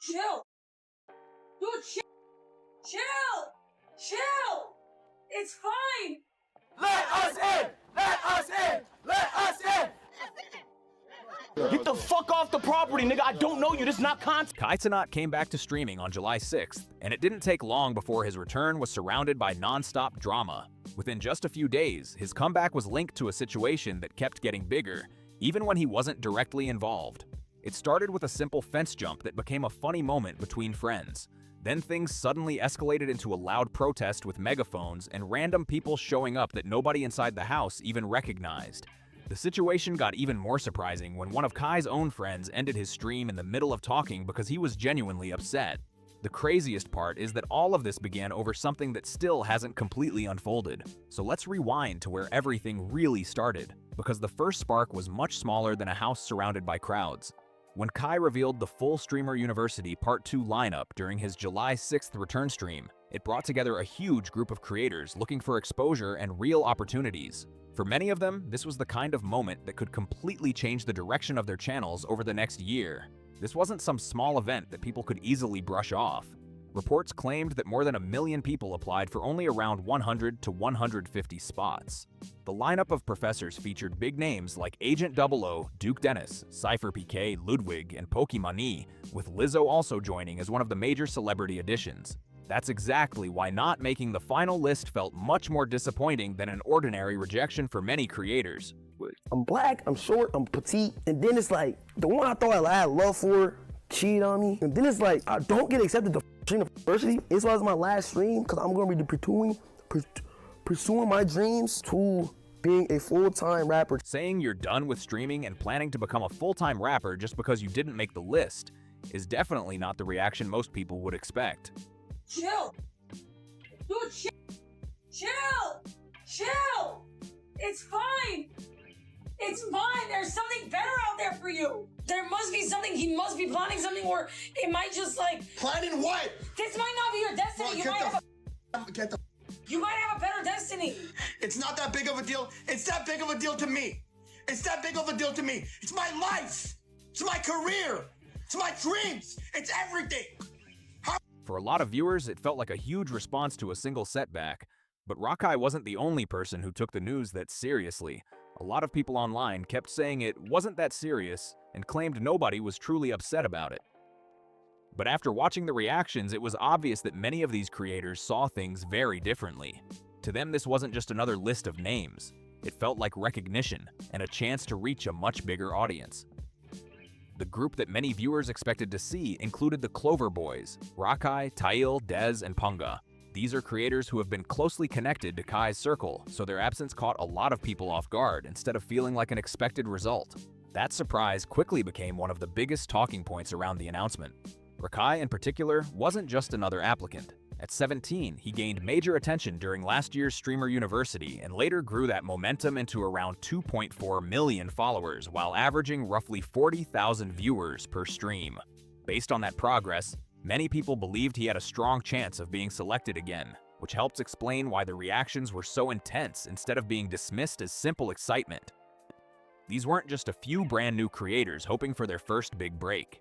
Chill. Dude, chill. Chill. Chill. It's fine. Let us in! Let us in! Let us in! Get the fuck off the property, nigga. I don't know you. This is not content. Kai Cenat came back to streaming on July 6th, and it didn't take long before his return was surrounded by non-stop drama. Within just a few days, his comeback was linked to a situation that kept getting bigger, even when he wasn't directly involved. It started with a simple fence jump that became a funny moment between friends. Then things suddenly escalated into a loud protest with megaphones and random people showing up that nobody inside the house even recognized. The situation got even more surprising when one of Kai's own friends ended his stream in the middle of talking because he was genuinely upset. The craziest part is that all of this began over something that still hasn't completely unfolded. So let's rewind to where everything really started, because the first spark was much smaller than a house surrounded by crowds. When Kai revealed the full Streamer University Part 2 lineup during his July 6th return stream, it brought together a huge group of creators looking for exposure and real opportunities. For many of them, this was the kind of moment that could completely change the direction of their channels over the next year. This wasn't some small event that people could easily brush off. Reports claimed that more than 1 million people applied for only around 100 to 150 spots. The lineup of professors featured big names like Agent 00, Duke Dennis, Cypher PK, Ludwig, and Pokemon, with Lizzo also joining as one of the major celebrity additions. That's exactly why not making the final list felt much more disappointing than an ordinary rejection for many creators. I'm black, I'm short, I'm petite, and then it's like, the one I thought I had love for cheated on me, and then it's like, I don't get accepted to university. This was my last stream, because I'm going to be pursuing my dreams to being a full-time rapper. Saying you're done with streaming and planning to become a full-time rapper just because you didn't make the list is definitely not the reaction most people would expect. Chill. Dude, chill. Chill. Chill. It's fine. It's fine. There's something better out there for you. There must be something. He must be planning something, or it might just like... Planning what? This might not be your destiny. Well, you might have a better destiny. It's not that big of a deal. It's that big of a deal to me. It's that big of a deal to me. It's my life. It's my career. It's my dreams. It's everything. For a lot of viewers, it felt like a huge response to a single setback. But Rakai wasn't the only person who took the news that seriously. A lot of people online kept saying it wasn't that serious and claimed nobody was truly upset about it. But after watching the reactions, it was obvious that many of these creators saw things very differently. To them, this wasn't just another list of names. It felt like recognition and a chance to reach a much bigger audience. The group that many viewers expected to see included the Clover Boys, Rakai, Tail, Dez, and Punga. These are creators who have been closely connected to Kai's circle, so their absence caught a lot of people off guard instead of feeling like an expected result. That surprise quickly became one of the biggest talking points around the announcement. Rakai, in particular, wasn't just another applicant. At 17, he gained major attention during last year's Streamer University and later grew that momentum into around 2.4 million followers while averaging roughly 40,000 viewers per stream. Based on that progress, many people believed he had a strong chance of being selected again, which helps explain why the reactions were so intense instead of being dismissed as simple excitement. These weren't just a few brand new creators hoping for their first big break.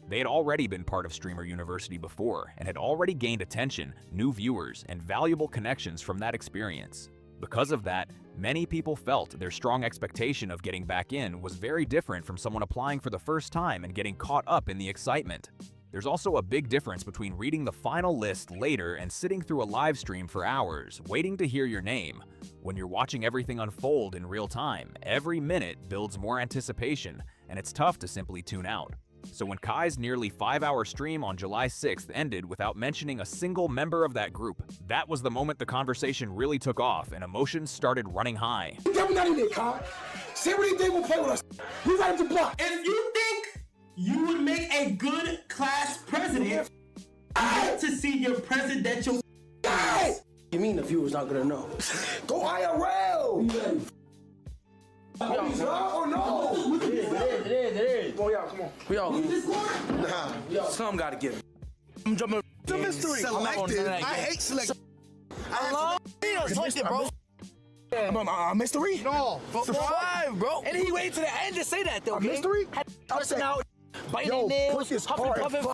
They had already been part of Streamer University before and had already gained attention, new viewers, and valuable connections from that experience. Because of that, many people felt their strong expectation of getting back in was very different from someone applying for the first time and getting caught up in the excitement. There's also a big difference between reading the final list later and sitting through a live stream for hours, waiting to hear your name. When you're watching everything unfold in real time, every minute builds more anticipation, and it's tough to simply tune out. So when Kai's nearly 5-hour stream on July 6th ended without mentioning a single member of that group, that was the moment the conversation really took off and emotions started running high. We're not in there, Kai. Say what he did, we'll play with us. We got him to block. If you think you would make a good class president, you get to see your presidential. You mean the viewers not gonna know? Go IRL! Oh no! It is. Oh yeah, come on. We all lose. Nah. Some gotta give it. I'm jumping. It's a mystery. Selected. I hate selection. I love selected, bro. A mystery? No. Survive, bro. And he waited to the end to say that, though. A mystery? Cussing out, biting Yo, nails, push is huffing, hard. puffing.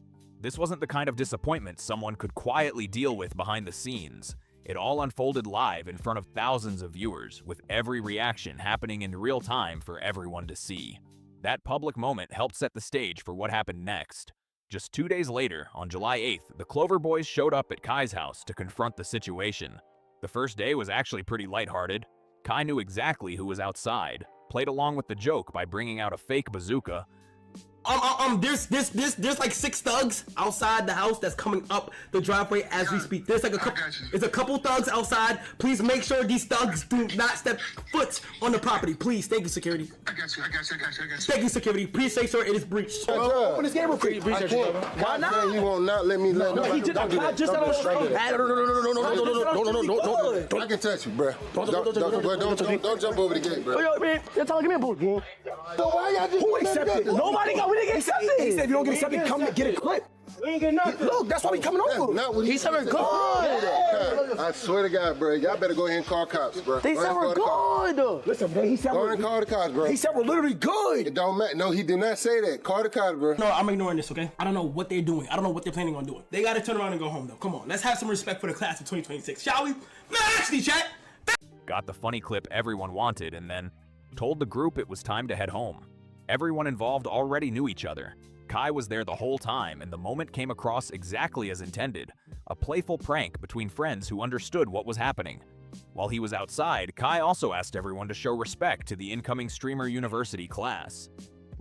this wasn't the kind of disappointment someone could quietly deal with behind the scenes. It all unfolded live in front of thousands of viewers, with every reaction happening in real time for everyone to see. That public moment helped set the stage for what happened next. Just 2 days later, on July 8th, the Clover Boys showed up at Kai's house to confront the situation. The first day was actually pretty lighthearted. Kai knew exactly who was outside, played along with the joke by bringing out a fake bazooka. There's like 6 thugs outside the house that's coming up the driveway as we speak. There's like a couple thugs outside. Please make sure these thugs do not step foot on the property. Please, thank you, security. I got you. Thank you, security. Please make sure it is breached. Open this game real quick. I can't. Why not? He won't not let me let No, he did not. I just said on straight. No. I can touch you, bro. Don't jump over the gate, bro. Yo, man, you're telling me about game. So why y'all just Who accepted? Nobody got. We didn't get accepted. He said if you don't get accepted, come get a clip. We ain't getting nothing. Look, that's why we coming over. He said we're good. I swear to God, bro. Y'all better go ahead and call cops, bro. They said we're good. Listen, bro. He said go ahead and call the cops, bro. He said we're literally good. It don't matter. No, he did not say that. Call the cops, bro. No, I'm ignoring this, okay? I don't know what they're doing. I don't know what they're planning on doing. They gotta turn around and go home, though. Come on, let's have some respect for the class of 2026, shall we? No, actually, chat. Got the funny clip everyone wanted and then told the group it was time to head home. Everyone involved already knew each other. Kai was there the whole time, and the moment came across exactly as intended, a playful prank between friends who understood what was happening. While he was outside, Kai also asked everyone to show respect to the incoming Streamer University class.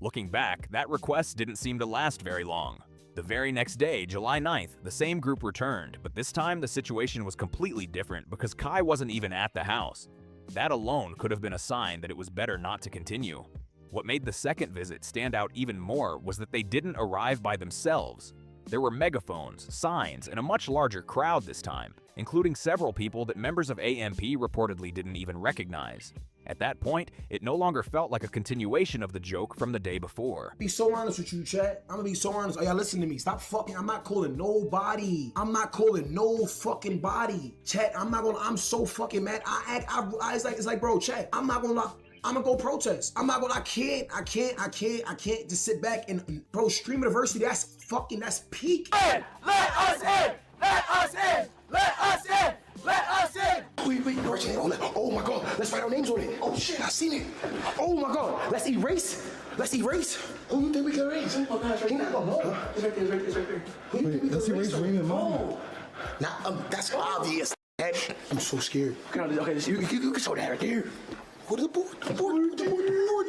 Looking back, that request didn't seem to last very long. The very next day, July 9th, the same group returned, but this time the situation was completely different because Kai wasn't even at the house. That alone could have been a sign that it was better not to continue. What made the second visit stand out even more was that they didn't arrive by themselves. There were megaphones, signs, and a much larger crowd this time, including several people that members of AMP reportedly didn't even recognize. At that point, it no longer felt like a continuation of the joke from the day before. Be so honest with you, chat. I'm gonna be so honest. Oh, y'all listen to me. Stop fucking. I'm not calling nobody. I'm not calling no fucking body. Chat, I'm so fucking mad. It's like, bro, chat, I'm not gonna lie. I'm gonna go protest. I can't just sit back and, bro, Stream University, that's peak. Let us in! Let us in! Let us in! Let us in! Wait, oh my God, let's write our names on it. Oh shit, I seen it. Oh my God, let's erase. Who you think we can erase? Oh gosh, right now. No. It's right there. Wait, let's erase Raymond Mom. That's obvious. I'm so scared. Okay, you can show that right there. What is the board? The board,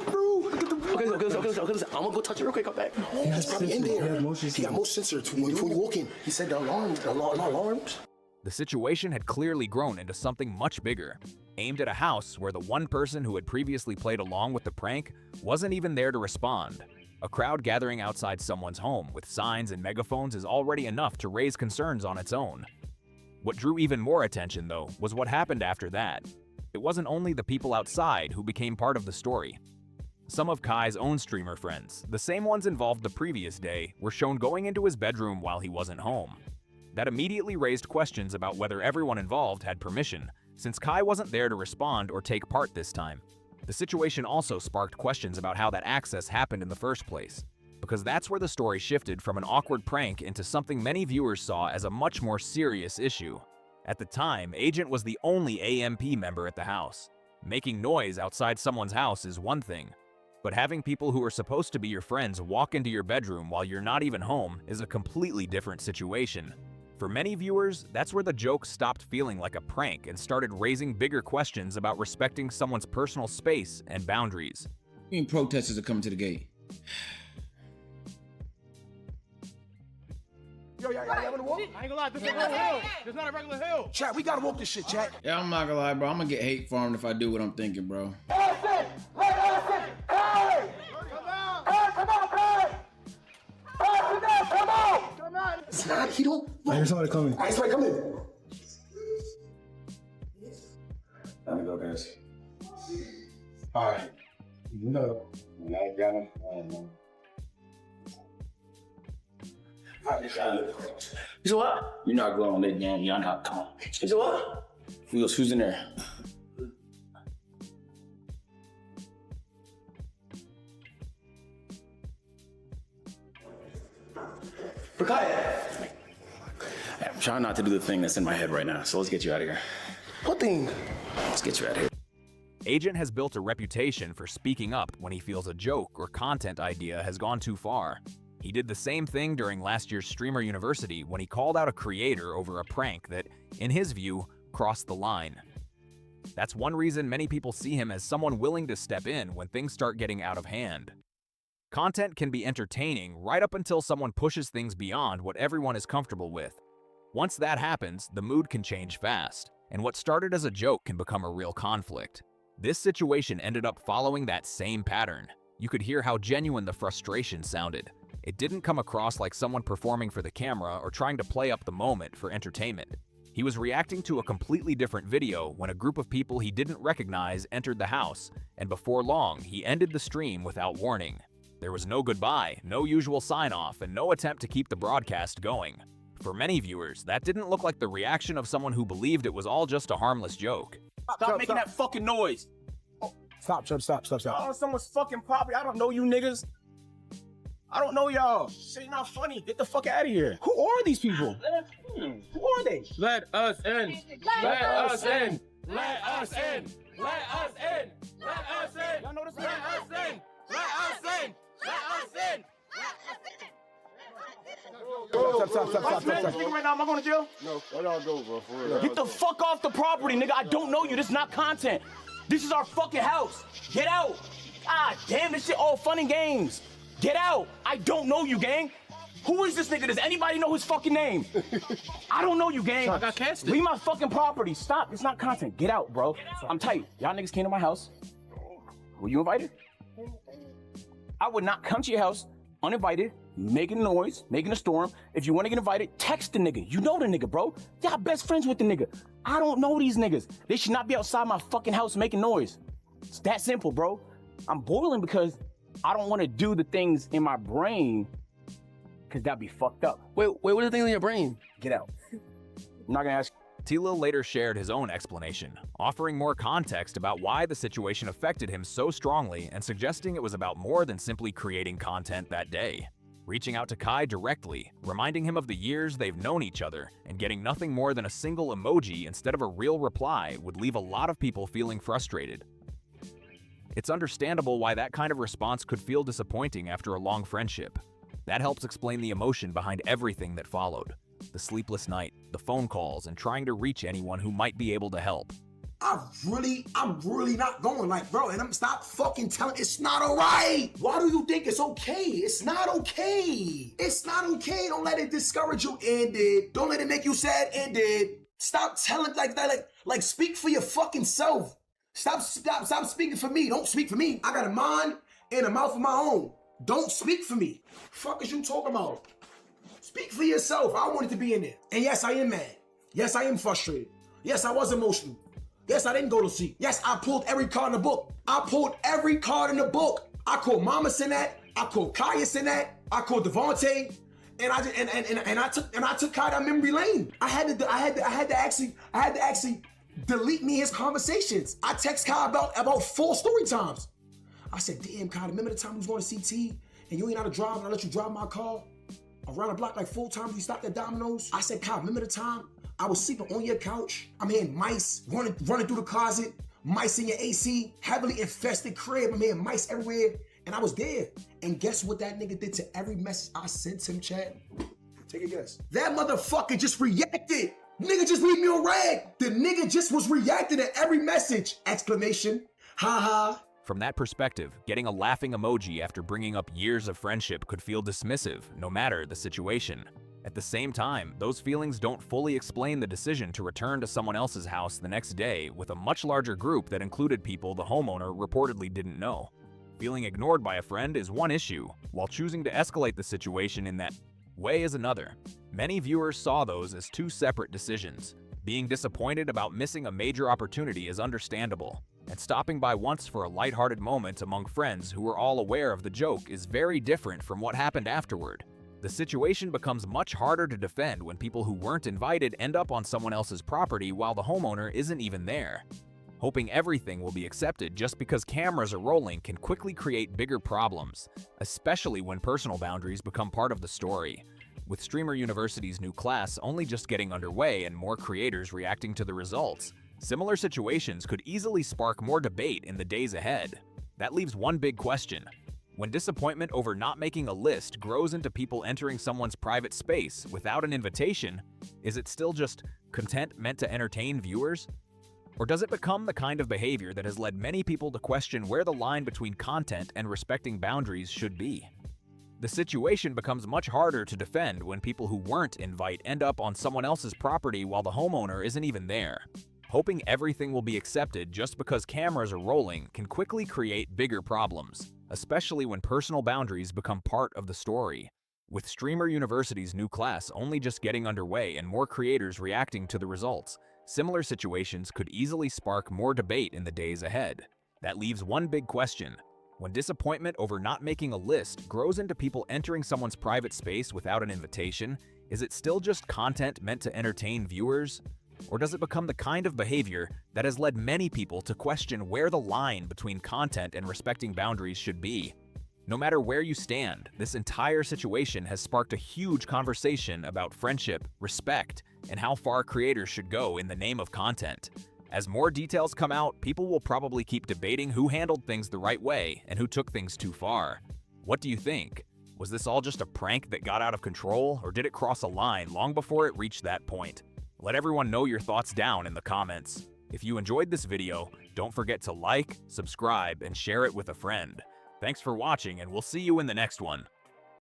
bro. Look at the board. Okay, listen. I'm gonna go touch it real quick. Come back. It's probably in there. He got most sensors when you walk in. He said the alarms. The situation had clearly grown into something much bigger, aimed at a house where the one person who had previously played along with the prank wasn't even there to respond. A crowd gathering outside someone's home with signs and megaphones is already enough to raise concerns on its own. What drew even more attention, though, was what happened after that. It wasn't only the people outside who became part of the story. Some of Kai's own streamer friends, the same ones involved the previous day, were shown going into his bedroom while he wasn't home. That immediately raised questions about whether everyone involved had permission, since Kai wasn't there to respond or take part this time. The situation also sparked questions about how that access happened in the first place, because that's where the story shifted from an awkward prank into something many viewers saw as a much more serious issue. At the time, Agent was the only AMP member at the house. Making noise outside someone's house is one thing, but having people who are supposed to be your friends walk into your bedroom while you're not even home is a completely different situation. For many viewers, that's where the joke stopped feeling like a prank and started raising bigger questions about respecting someone's personal space and boundaries. Protesters are coming to the gate. Yo, wanna walk? I ain't gonna lie, this is a regular hill. It's not a regular hill. Chat, we gotta walk this shit, chat. Yeah, I'm not gonna lie, bro. I'm gonna get hate farmed if I do what I'm thinking, bro. Hey! Come on! It's not, he don't. I hear somebody coming. Alright, somebody coming. Time to go, guys. Alright. No. I got him. You said what? You're not glowing, that damn. You're not. Come on. You said what? Who's in there? I'm trying not to do the thing that's in my head right now, so let's get you out of here. What thing? Let's get you out of here. Agent has built a reputation for speaking up when he feels a joke or content idea has gone too far. He did the same thing during last year's Streamer University when he called out a creator over a prank that, in his view, crossed the line. That's one reason many people see him as someone willing to step in when things start getting out of hand. Content can be entertaining right up until someone pushes things beyond what everyone is comfortable with. Once that happens, the mood can change fast, and what started as a joke can become a real conflict. This situation ended up following that same pattern. You could hear how genuine the frustration sounded. It didn't come across like someone performing for the camera or trying to play up the moment for entertainment. He was reacting to a completely different video when a group of people he didn't recognize entered the house, and before long, he ended the stream without warning. There was no goodbye, no usual sign-off, and no attempt to keep the broadcast going. For many viewers, that didn't look like the reaction of someone who believed it was all just a harmless joke. Stop making that fucking noise. Stop. Oh, someone's fucking property. I don't know you niggas. I don't know y'all. Shit not funny. Get the fuck out of here. Who are these people? Who are they? Let us in. Let us in. Let us in. Let us in. Let us in. Y'all know this? Let us in. Let us in. Let us in. Stop. Right now, am I going to jail? No, where y'all go, bro? For real. Get the fuck off the property, nigga. I don't know you. This is not content. This is our fucking house. Get out. Ah, damn, this shit all fun and games. Get out. I don't know you, gang. Who is this nigga? Does anybody know his fucking name? I don't know you, gang. I got casted. Leave my fucking property. Stop. It's not content. Get out, bro. I'm tight. Y'all niggas came to my house. Were you invited? I would not come to your house uninvited, making a noise, making a storm. If you want to get invited, text the nigga. You know the nigga, bro. Y'all best friends with the nigga. I don't know these niggas. They should not be outside my fucking house making noise. It's that simple, bro. I'm boiling because I don't want to do the things in my brain because that'd be fucked up. Wait, what are the things in your brain? Get out. I'm not gonna ask. Tilo later shared his own explanation, offering more context about why the situation affected him so strongly and suggesting it was about more than simply creating content that day. Reaching out to Kai directly, reminding him of the years they've known each other, and getting nothing more than a single emoji instead of a real reply would leave a lot of people feeling frustrated. It's understandable why that kind of response could feel disappointing after a long friendship. That helps explain the emotion behind everything that followed. The sleepless night, the phone calls, and trying to reach anyone who might be able to help. I'm really not going, like, bro, and I'm stop fucking telling, it's not all right. Why do you think it's okay? It's not okay. It's not okay. Don't let it discourage you, end it. Don't let it make you sad, end it. Stop telling like that, like speak for your fucking self. Stop speaking for me. Don't speak for me. I got a mind and a mouth of my own. Don't speak for me. Fuck is you talking about? Speak for yourself. I wanted to be in there. And yes, I am mad. Yes, I am frustrated. Yes, I was emotional. Yes, I didn't go to sleep. Yes, I pulled every card in the book. I pulled every card in the book. I called Mama Sinat. I called Kaya Sinat. I called Devontae. And I took Kai down memory lane. I had to actually delete me his conversations. I text Kai about 4 story times. I said, damn, Kai, remember the time we was going to CT and you ain't know how to drive and I let you drive my car around the block like 4 times, you stopped at Domino's? I said, Kai, remember the time I was sleeping on your couch? I'm hearing mice running through the closet, mice in your AC, heavily infested crib. I'm hearing mice everywhere, and I was there. And guess what that nigga did to every message I sent him, Chad? Take a guess. That motherfucker just reacted. Nigga just leave me on rag. The nigga just was reacting to every message. Exclamation, ha ha. From that perspective, getting a laughing emoji after bringing up years of friendship could feel dismissive, no matter the situation. At the same time, those feelings don't fully explain the decision to return to someone else's house the next day with a much larger group that included people the homeowner reportedly didn't know. Feeling ignored by a friend is one issue, while choosing to escalate the situation in that way is another. Many viewers saw those as 2 separate decisions. Being disappointed about missing a major opportunity is understandable, and stopping by once for a lighthearted moment among friends who were all aware of the joke is very different from what happened afterward. The situation becomes much harder to defend when people who weren't invited end up on someone else's property while the homeowner isn't even there. Hoping everything will be accepted just because cameras are rolling can quickly create bigger problems, especially when personal boundaries become part of the story. with Streamer University's new class only just getting underway and more creators reacting to the results. Similar situations could easily spark more debate in the days ahead. That leaves one big question. When disappointment over not making a list grows into people entering someone's private space without an invitation, is it still just content meant to entertain viewers? Or does it become the kind of behavior that has led many people to question where the line between content and respecting boundaries should be? The situation becomes much harder to defend when people who weren't invite end up on someone else's property while the homeowner isn't even there. Hoping everything will be accepted just because cameras are rolling can quickly create bigger problems, especially when personal boundaries become part of the story. With Streamer University's new class only just getting underway and more creators reacting to the results, similar situations could easily spark more debate in the days ahead. That leaves one big question. When disappointment over not making a list grows into people entering someone's private space without an invitation, is it still just content meant to entertain viewers? Or does it become the kind of behavior that has led many people to question where the line between content and respecting boundaries should be? No matter where you stand, this entire situation has sparked a huge conversation about friendship, respect, and how far creators should go in the name of content. As more details come out, people will probably keep debating who handled things the right way and who took things too far. What do you think? Was this all just a prank that got out of control, or did it cross a line long before it reached that point? Let everyone know your thoughts down in the comments. If you enjoyed this video, don't forget to like, subscribe, and share it with a friend. Thanks for watching, and we'll see you in the next one.